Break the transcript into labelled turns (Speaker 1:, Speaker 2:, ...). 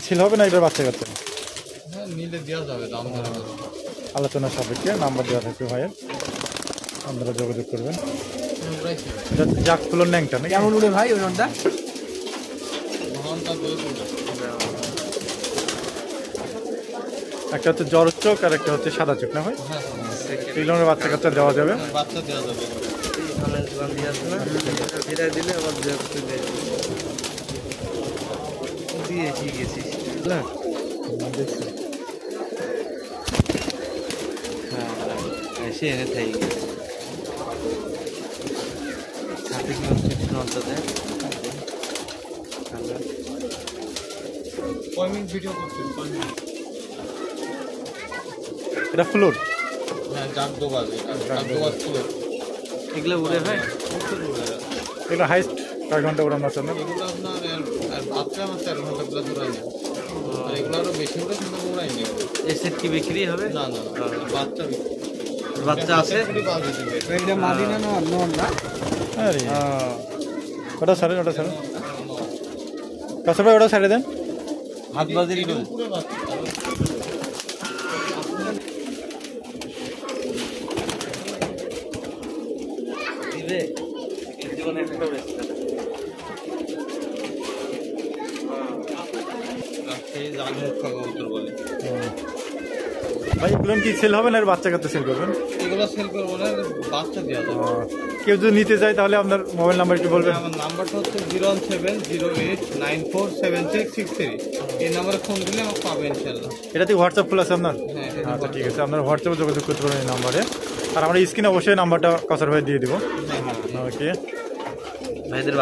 Speaker 1: ছিল হবে না এটার বাচ্চা কাচ্চা?
Speaker 2: হ্যাঁ, নিলে দেওয়া যাবে, দাম ধরে
Speaker 1: আলোচনা সাপেক্ষে নাম্বার দেওয়া থাকবে ভাইয়ের, আপনারা যোগাযোগ করবেন। জাক ফুলোর ন্যাংটা নাকি?
Speaker 3: কেমন উড়ে ভাই ওই নটটা?
Speaker 1: একটা হচ্ছে জ্বর চোখ আর একটা হচ্ছে সাদা চোখ না ভাই? এই ধরনের বাচ্চা কাচ্চা দেওয়া যাবে।
Speaker 2: বাচ্চা দেওয়া যাবে।
Speaker 3: দিলে আবার দিয়েছি গেছিস না? হ্যাঁ, এসে এনে থাই ছাতে কি নলটাতে
Speaker 2: ভিডিও করছেন?
Speaker 1: এটা ফ্লোর?
Speaker 2: হ্যাঁ, জাগ দোবাবে, জাগ দোবাজ ফুলের।
Speaker 3: এগুলো উড়ে ভাই?
Speaker 1: এগুলো হাইস্ট কয় ঘন্টা ওড়ানো আছে আপনার?
Speaker 2: এগুলো আপনার বাচ্চা আমার 4 ঘন্টা প্লাস উড়াই না, আর এগুলো আরো বেশি উড়ে কিন্তু উড়াই নেই।
Speaker 3: এর সেট কি বিক্রি হবে?
Speaker 2: না না, বাচ্চা
Speaker 3: বাচ্চা আছে? এটা মাদিনা না নন না?
Speaker 1: আরে ওটা ছাড়েন, ওটা ছাড়েন কাছে ভাই, ওটা ছেড়ে দেন।
Speaker 3: হাত বাজির
Speaker 2: পুরো বাচ্চা।
Speaker 3: দিবে জীবনে একটা বেশি
Speaker 2: বলে
Speaker 1: ভাই এগুলো কি সেল হবে না এর বাচ্চা কাচ্চা সেল করবেন?
Speaker 2: এগুলো সেল করবো না, বাচ্চা দেওয়া যাবে।
Speaker 1: কেউ যদি নিতে চায় তাহলে আপনার মোবাইল নাম্বার একটু বলবেন।
Speaker 2: আমার নাম্বারটা হচ্ছে 01708947663। এই নাম্বারে ফোন দিলে আমাকে পাবে ইনশাল্লাহ।
Speaker 1: এটাতে হোয়াটসঅ্যাপ ফুল আছে আপনার?
Speaker 2: হ্যাঁ,
Speaker 1: আচ্ছা ঠিক আছে, আপনার হোয়াটসঅ্যাপে যোগাযোগ করতে পারেন এই নাম্বারে। আর আমরা স্ক্রিনে অবশ্যই নাম্বারটা কাসার ভাই দিয়ে দিব। ওকে
Speaker 3: ভাইদের